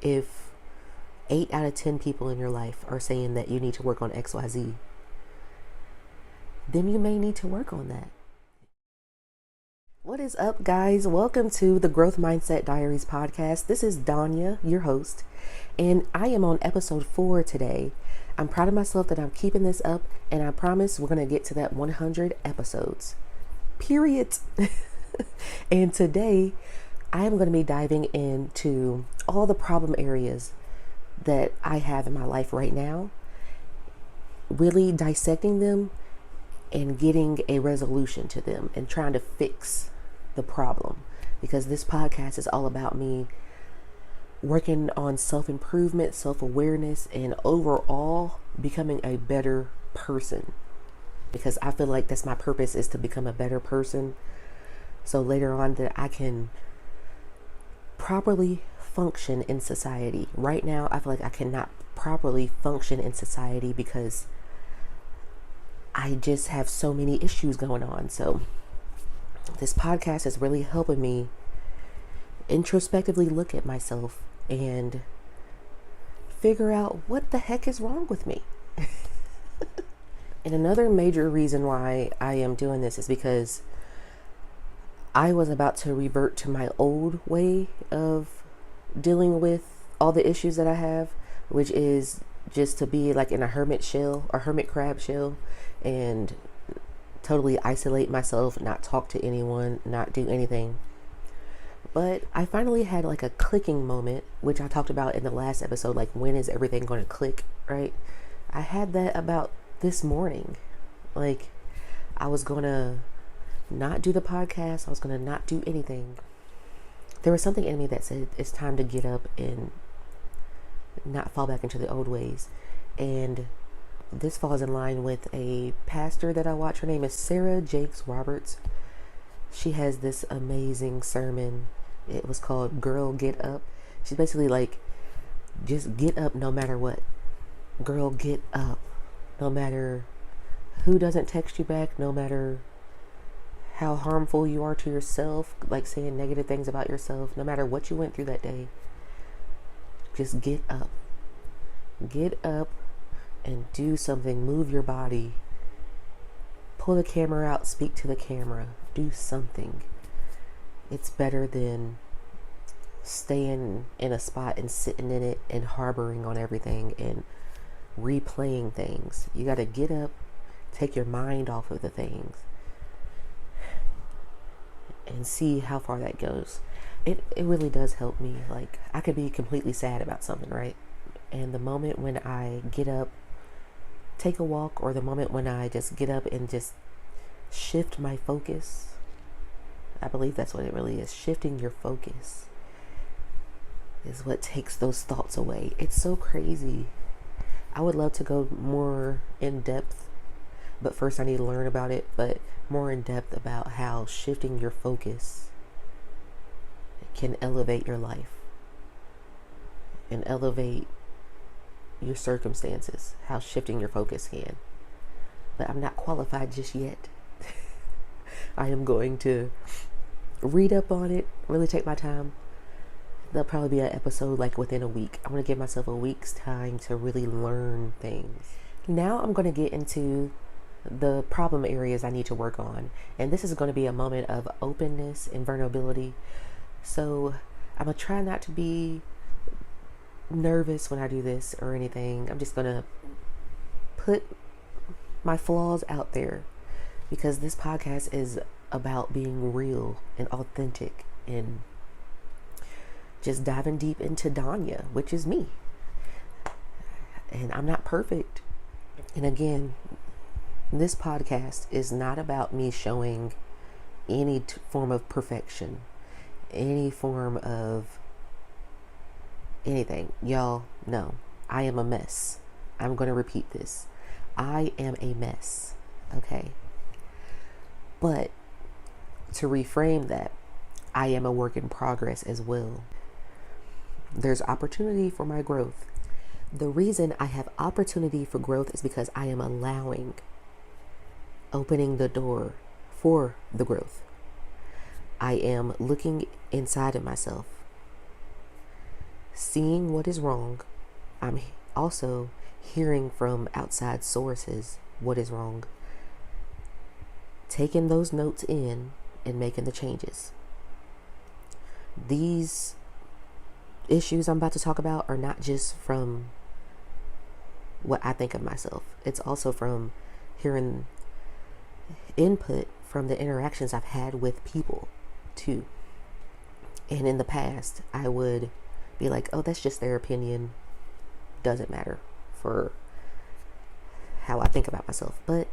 if 8 out of 10 people in your life are saying that you need to work on XYZ, then you may need to work on that. What is up, guys? Welcome to the Growth Mindset Diaries podcast. This is Danya, your host, and I am on episode 4 today. I'm proud of myself that I'm keeping this up, and I promise we're going to get to that 100 episodes. Period. And today, I am going to be diving into all the problem areas that I have in my life right now, really dissecting them and getting a resolution to them and trying to fix the problem, because this podcast is all about me working on self-improvement, self-awareness, and overall becoming a better person, because I feel like that's my purpose, is to become a better person, so later on that I can properly function in society. Right now I feel like I cannot properly function in society because I just have so many issues going on. So this podcast is really helping me introspectively look at myself and figure out what the heck is wrong with me. And another major reason why I am doing this is because I was about to revert to my old way of dealing with all the issues that I have, which is just to be like in a hermit crab shell, and totally isolate myself, not talk to anyone, not do anything. But I finally had like a clicking moment, which I talked about in the last episode, like when is everything going to click, right? I had that about this morning. Like I was going to not do the podcast. I was going to not do anything. There was something in me that said it's time to get up and not fall back into the old ways. And this falls in line with a pastor that I watch. Her name is Sarah Jakes Roberts. She has this amazing sermon. It was called Girl Get Up. She's basically like, just get up no matter what. Girl, get up. No matter who doesn't text you back, no matter how harmful you are to yourself, like saying negative things about yourself, no matter what you went through that day, just get up. Get up and do something. Move your body. Pull the camera out, speak to the camera, do something. It's better than staying in a spot and sitting in it and harboring on everything and replaying things. You got to get up, take your mind off of the things, and see how far that goes. It really does help me. Like, I could be completely sad about something, right? And the moment when I get up, take a walk, or the moment when I just get up and just shift my focus, I believe that's what it really is. Shifting your focus is what takes those thoughts away. It's so crazy. I would love to go more in depth, but first I need to learn about it, but more in depth about how shifting your focus can elevate your life and elevate your circumstances, how shifting your focus can. But I'm not qualified just yet. I am going to read up on it, really take my time. There'll probably be an episode like within a week. I'm going to give myself a week's time to really learn things. Now I'm going to get into the problem areas I need to work on. And this is going to be a moment of openness and vulnerability. So I'm going to try not to be nervous when I do this or anything. I'm just going to put my flaws out there, because this podcast is about being real and authentic and just diving deep into Danya, which is me. And I'm not perfect. And again, this podcast is not about me showing any form of perfection, any form of anything. Y'all know I am a mess. I'm going to repeat this. I am a mess. Okay. But to reframe that, I am a work in progress as well. There's opportunity for my growth. The reason I have opportunity for growth is because I am opening the door for the growth. I am looking inside of myself, seeing what is wrong. I'm also hearing from outside sources what is wrong, taking those notes in and making the changes. These issues I'm about to talk about are not just from what I think of myself. It's also from hearing input from the interactions I've had with people too. And in the past, I would be like, oh, that's just their opinion. Doesn't matter for how I think about myself. But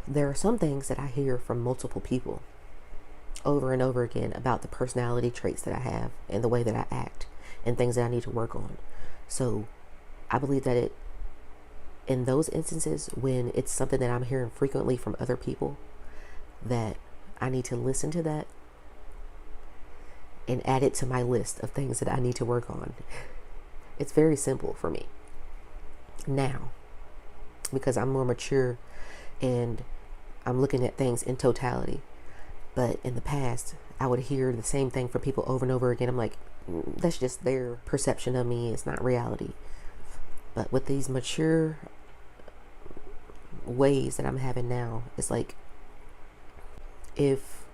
there are some things that I hear from multiple people over and over again about the personality traits that I have and the way that I act and things that I need to work on. So I believe that in those instances, when it's something that I'm hearing frequently from other people, that I need to listen to that and add it to my list of things that I need to work on. It's very simple for me now because I'm more mature and I'm looking at things in totality. But in the past, I would hear the same thing from people over and over again. I'm like, that's just their perception of me. It's not reality. But with these mature ways that I'm having now, it's like if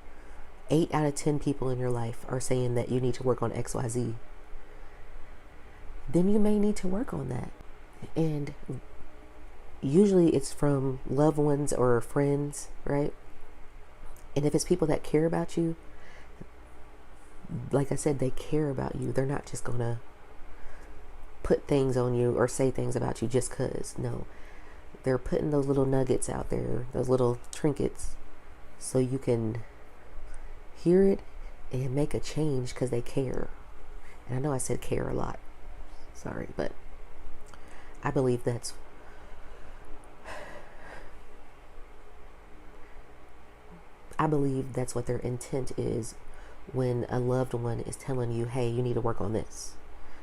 8 out of 10 people in your life are saying that you need to work on XYZ, then you may need to work on that. And usually it's from loved ones or friends, right? And if it's people that care about you, like I said, they care about you. They're not just gonna put things on you or say things about you just cause. No, they're putting those little nuggets out there, those little trinkets, so you can hear it and make a change because they care. And I know I said care a lot. Sorry, but I believe that's what their intent is when a loved one is telling you, hey, you need to work on this.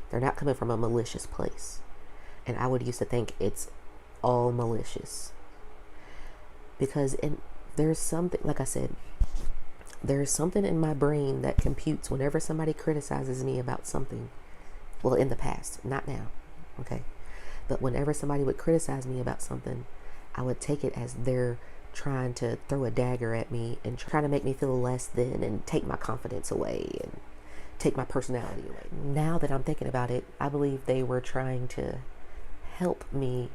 They're not coming from a malicious place. And I would used to think it's all malicious. Because there's something, like I said, there's something in my brain that computes whenever somebody criticizes me about something. Well, in the past, not now, okay? But whenever somebody would criticize me about something, I would take it as they're trying to throw a dagger at me and trying to make me feel less than and take my confidence away and take my personality away. Now that I'm thinking about it, I believe they were trying to help me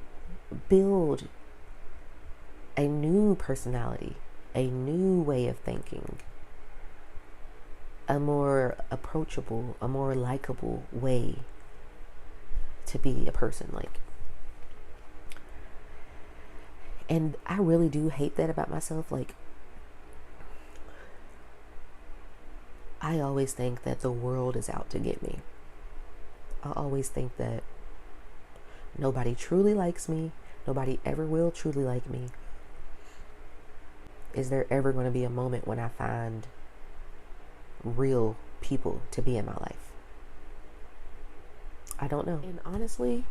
build a new personality, a new way of thinking, a more approachable, a more likable way to be a person. Like, and I really do hate that about myself. Like, I always think that the world is out to get me. I always think that nobody truly likes me. Nobody ever will truly like me. Is there ever going to be a moment when I find real people to be in my life? I don't know. And honestly,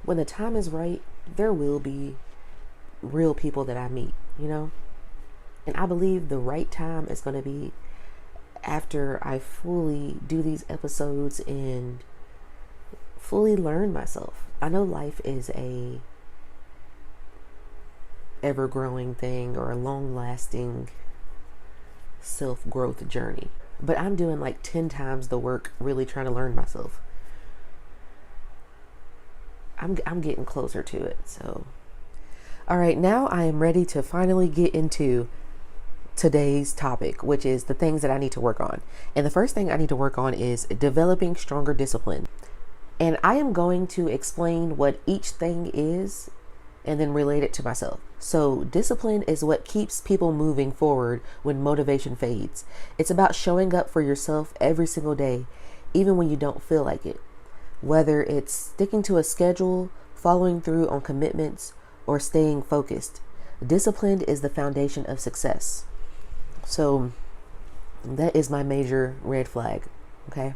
when the time is right, there will be real people that I meet, you know? And I believe the right time is going to be after I fully do these episodes and fully learn myself. I know life is a ever-growing thing or a long-lasting self-growth journey. But I'm doing like 10 times the work really trying to learn myself. I'm getting closer to it, so. All right, now I am ready to finally get into today's topic, which is the things that I need to work on. And the first thing I need to work on is developing stronger discipline. And I am going to explain what each thing is and then relate it to myself. So discipline is what keeps people moving forward when motivation fades. It's about showing up for yourself every single day, even when you don't feel like it. Whether it's sticking to a schedule, following through on commitments, or staying focused. Discipline is the foundation of success. So that is my major red flag, okay?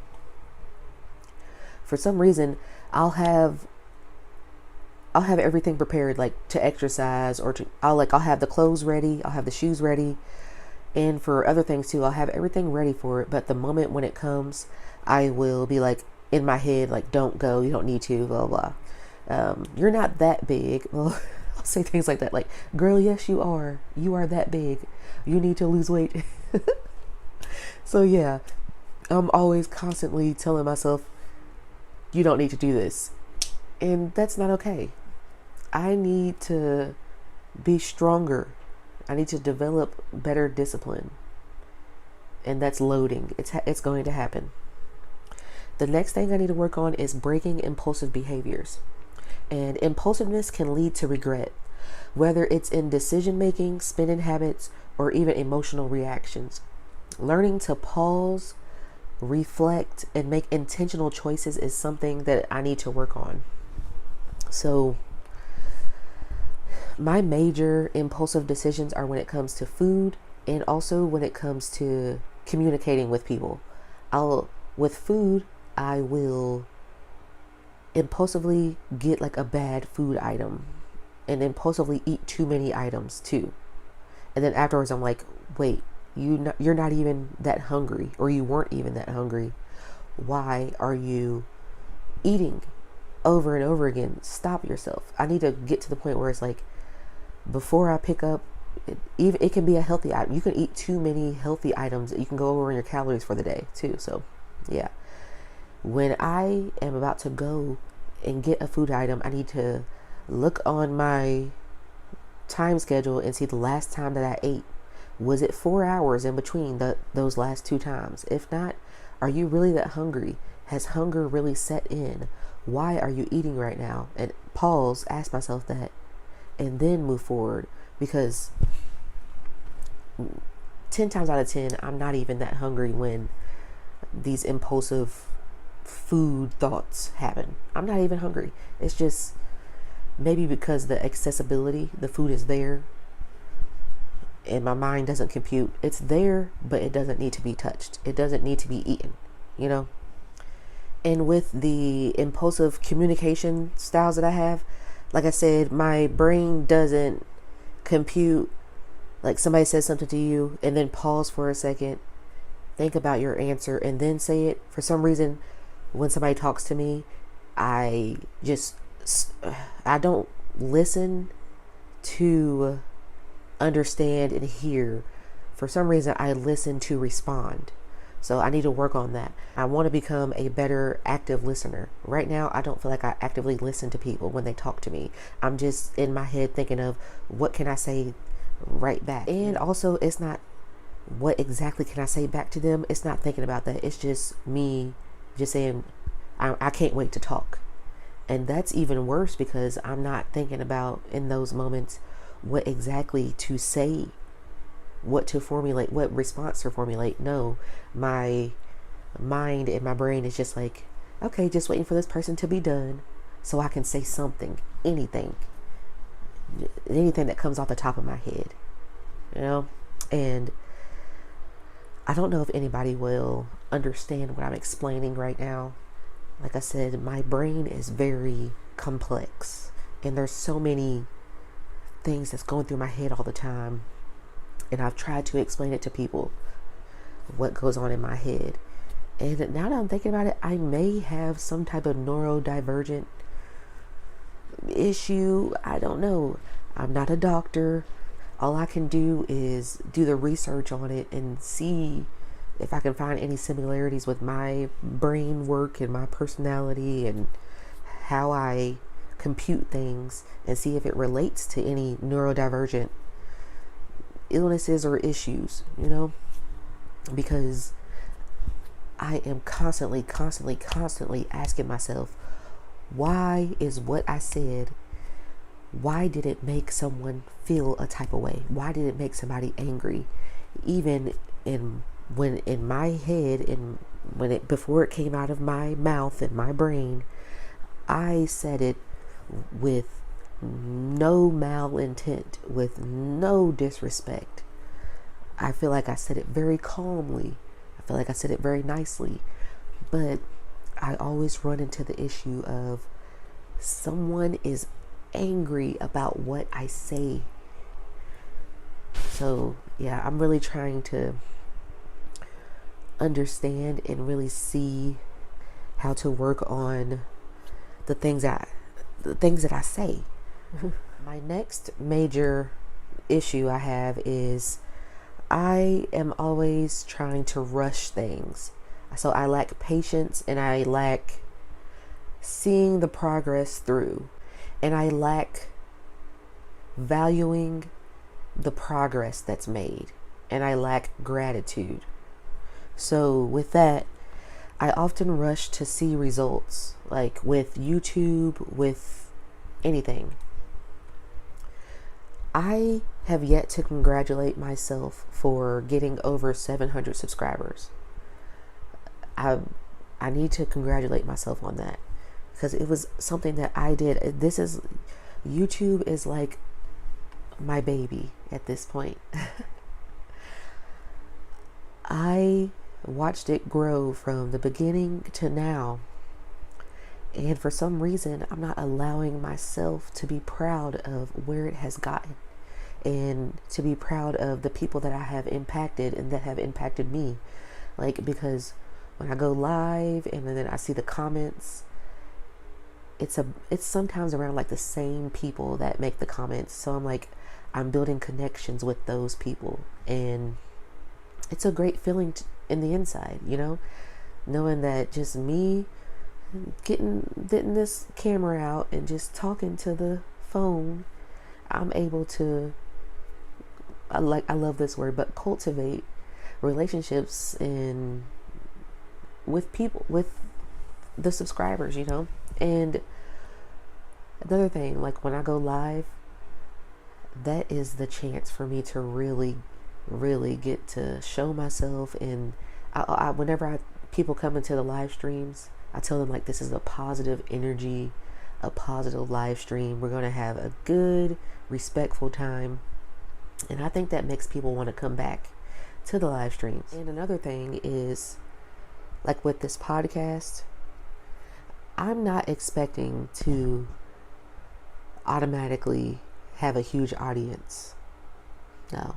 For some reason, I'll have everything prepared, like to exercise, or I'll have the clothes ready, I'll have the shoes ready, And for other things too, I'll have everything ready for it. But the moment when it comes, I will be like in my head, like, don't go, you don't need to, blah, blah. You're not that big. Well, I'll say things like that, like, girl, yes, you are. You are that big. You need to lose weight. So yeah, I'm always constantly telling myself, you don't need to do this. And that's not okay. I need to be stronger. I need to develop better discipline. And that's loading. It's going to happen. The next thing I need to work on is breaking impulsive behaviors. And impulsiveness can lead to regret, whether it's in decision making, spending habits, or even emotional reactions. Learning to pause, reflect, and make intentional choices is something that I need to work on. So, my major impulsive decisions are when it comes to food and also when it comes to communicating with people. With food, I will impulsively get like a bad food item and impulsively eat too many items too. And then afterwards I'm like, wait, you're not even that hungry, or you weren't even that hungry. Why are you eating over and over again? Stop yourself. I need to get to the point where it's like, before I pick up, it can be a healthy item. You can eat too many healthy items. You can go over your calories for the day too. So yeah, when I am about to go and get a food item, I need to look on my time schedule and see the last time that I ate. Was it 4 hours in between those last two times? If not, are you really that hungry? Has hunger really set in? Why are you eating right now? And pause, ask myself that, and then move forward, because 10 times out of 10, I'm not even that hungry when these impulsive food thoughts happen. I'm not even hungry. It's just maybe because the accessibility, the food is there, and my mind doesn't compute. It's there, but it doesn't need to be touched. It doesn't need to be eaten, you know? And with the impulsive communication styles that I have, like I said, my brain doesn't compute. Like, somebody says something to you and then pause for a second, think about your answer, and then say it. For some reason, when somebody talks to me, I don't listen to understand and hear. For some reason, I listen to respond. So I need to work on that. I want to become a better active listener. Right now, I don't feel like I actively listen to people when they talk to me. I'm just in my head thinking of what can I say right back. And also, it's not what exactly can I say back to them. It's not thinking about that. It's just me just saying, I can't wait to talk. And that's even worse, because I'm not thinking about in those moments what exactly to say, what to formulate, what response to formulate. No, my mind and my brain is just like, okay, just waiting for this person to be done so I can say something, anything that comes off the top of my head, you know? And I don't know if anybody will understand what I'm explaining right now. Like I said, my brain is very complex, and there's so many things that's going through my head all the time. And I've tried to explain it to people, what goes on in my head. And now that I'm thinking about it, I may have some type of neurodivergent issue. I don't know. I'm not a doctor. All I can do is do the research on it and see if I can find any similarities with my brain work and my personality and how I compute things, and see if it relates to any neurodivergent illnesses or issues, you know? Because I am constantly asking myself, why is what I said, why did it make someone feel a type of way? Why did it make somebody angry? Even when in my head, before it came out of my mouth and my brain, I said it with no malintent, with no disrespect. I feel like I said it very calmly. I feel like I said it very nicely. But I always run into the issue of someone is angry about what I say. So yeah, I'm really trying to understand and really see how to work on the things that I say. My next major issue I have is I am always trying to rush things. So I lack patience, and I lack seeing the progress through, and I lack valuing the progress that's made, and I lack gratitude. So with that, I often rush to see results, like with YouTube, with anything. I have yet to congratulate myself for getting over 700 subscribers. I need to congratulate myself on that, because it was something that I did. YouTube is like my baby at this point. I watched it grow from the beginning to now, and for some reason I'm not allowing myself to be proud of where it has gotten, and to be proud of the people that I have impacted and that have impacted me. Like, because when I go live and then I see the comments, it's sometimes around like the same people that make the comments. So I'm like, I'm building connections with those people, and it's a great feeling in the inside, knowing that just me getting this camera out and just talking to the phone, I'm able to, I love this word, but cultivate relationships with people, with the subscribers, And another thing, like when I go live, that is the chance for me to really, really get to show myself. And whenever people come into the live streams, I tell them, like, this is a positive energy, a positive live stream. We're going to have a good, respectful time. And I think that makes people want to come back to the live streams. And another thing is, like with this podcast, I'm not expecting to automatically have a huge audience. No.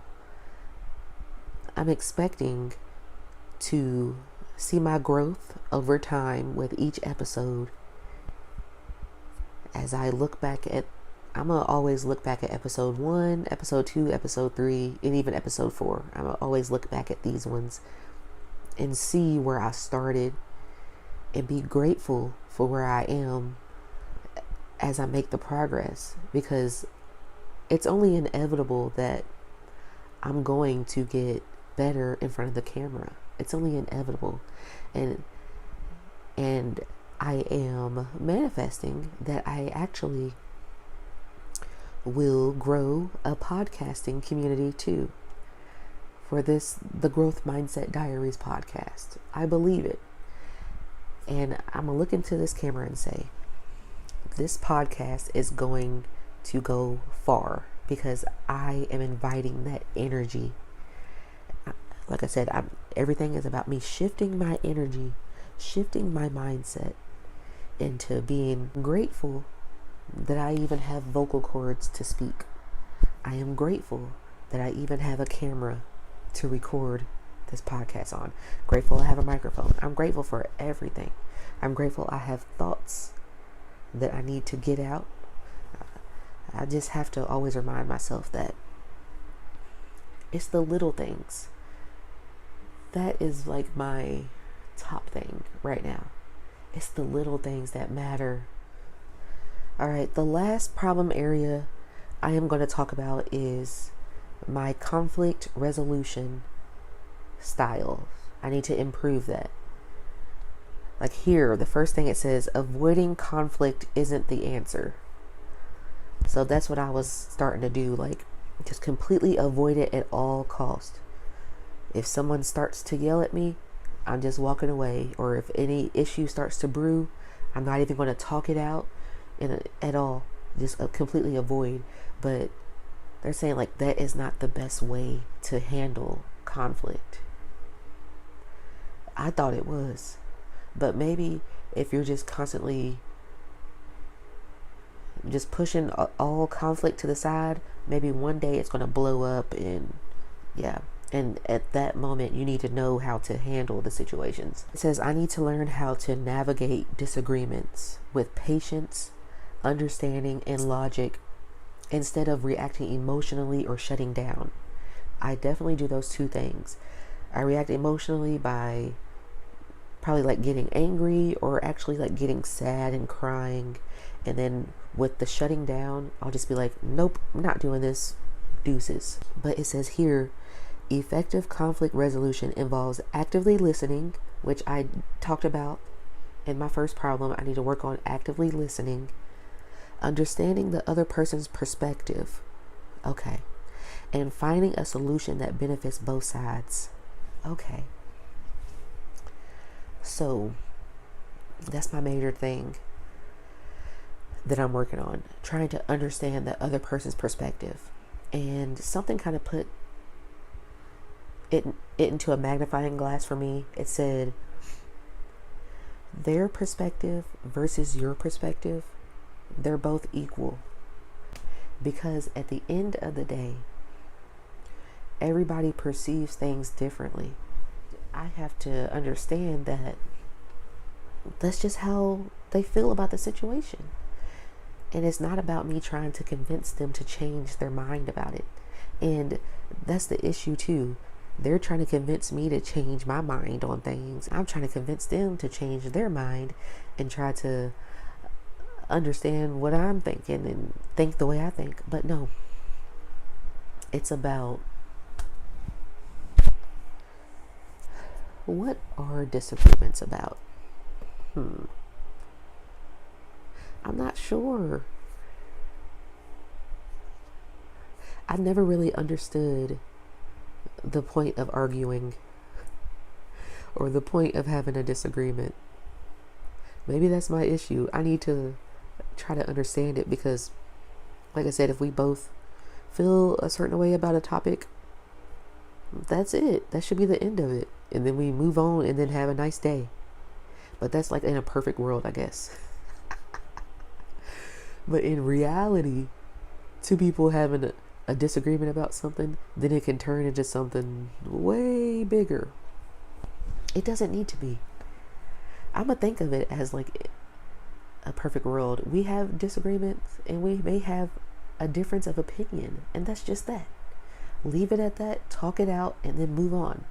I'm expecting to see my growth over time with each episode. As I look back at, I'm going to always look back at episode 1, episode 2, episode 3, and even episode 4. I'm going to always look back at these ones and see where I started and be grateful for where I am as I make the progress, because it's only inevitable that I'm going to get better in front of the camera. It's only inevitable. And I am manifesting that I actually will grow a podcasting community too, for the Growth Mindset Diaries podcast. I believe it. And I'm going to look into this camera and say, this podcast is going to go far, because I am inviting that energy. Like I said, everything is about me shifting my energy, shifting my mindset into being grateful that I even have vocal cords to speak. I am grateful that I even have a camera to record this podcast on. Grateful I have a microphone. I'm grateful for everything. I'm grateful I have thoughts that I need to get out. I just have to always remind myself that it's the little things. That is like my top thing right now. It's the little things that matter. All right, the last problem area I am going to talk about is my conflict resolution style. I need to improve that. Like here, the first thing it says, avoiding conflict isn't the answer. So that's what I was starting to do, like just completely avoid it at all cost. If someone starts to yell at me, I'm just walking away. Or if any issue starts to brew, I'm not even going to talk it out at all. Just completely avoid. But they're saying like that is not the best way to handle conflict. I thought it was. But maybe if you're just constantly just pushing all conflict to the side, maybe one day it's going to blow up and Yeah. And at that moment, you need to know how to handle the situations. It says, I need to learn how to navigate disagreements with patience, understanding, and logic instead of reacting emotionally or shutting down. I definitely do those two things. I react emotionally by probably like getting angry or actually like getting sad and crying. And then with the shutting down, I'll just be like, nope, I'm not doing this. Deuces. But it says here, effective conflict resolution involves actively listening, which I talked about in my first problem. I need to work on actively listening, understanding the other person's perspective. Okay. And finding a solution that benefits both sides. Okay. So that's my major thing that I'm working on, trying to understand the other person's perspective. And something kind of put it into a magnifying glass for me. It said, their perspective versus your perspective, they're both equal. Because at the end of the day, everybody perceives things differently. I have to understand that that's just how they feel about the situation. And it's not about me trying to convince them to change their mind about it. And that's the issue too. They're trying to convince me to change my mind on things. I'm trying to convince them to change their mind and try to understand what I'm thinking and think the way I think. But no, it's about, what are disagreements about? I'm not sure. I've never really understood the point of arguing or the point of having a disagreement. Maybe that's my issue. I need to try to understand it because, like I said, if we both feel a certain way about a topic, that's it. That should be the end of it. And then we move on and then have a nice day. But that's like in a perfect world, I guess. But in reality, two people having a disagreement about something, then it can turn into something way bigger. It doesn't need to be. I'm going to think of it as like a perfect world. We have disagreements and we may have a difference of opinion, and that's just that. Leave it at that, talk it out, and then move on.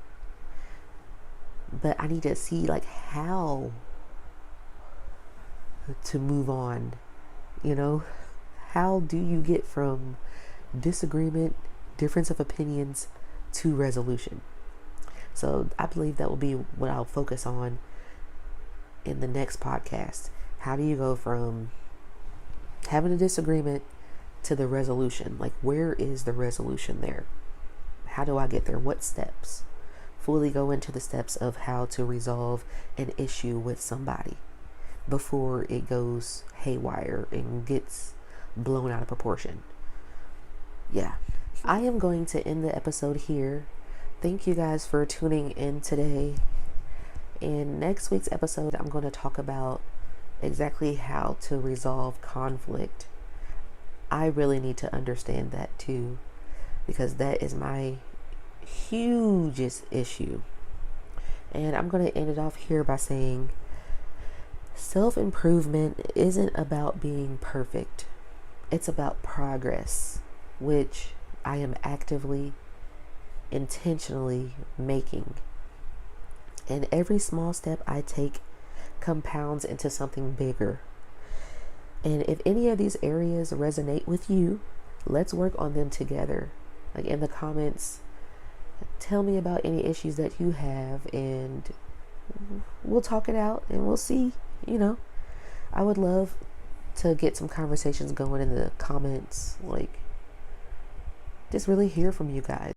But I need to see like how to move on. You know, how do you get from disagreement, difference of opinions to resolution? So I believe that will be what I'll focus on in the next podcast. How do you go from having a disagreement to the resolution? Like, where is the resolution there? How do I get there? What steps? Fully go into the steps of how to resolve an issue with somebody before it goes haywire and gets blown out of proportion. Yeah. I am going to end the episode here. Thank you guys for tuning in today. In next week's episode, I'm going to talk about exactly how to resolve conflict. I really need to understand that too, because that is my hugest issue. And I'm going to end it off here by saying, self-improvement isn't about being perfect. It's about progress, which I am actively, intentionally making. And every small step I take compounds into something bigger. And if any of these areas resonate with you, let's work on them together. Like in the comments, tell me about any issues that you have and we'll talk it out and we'll see. You know, I would love to get some conversations going in the comments, like just really hear from you guys.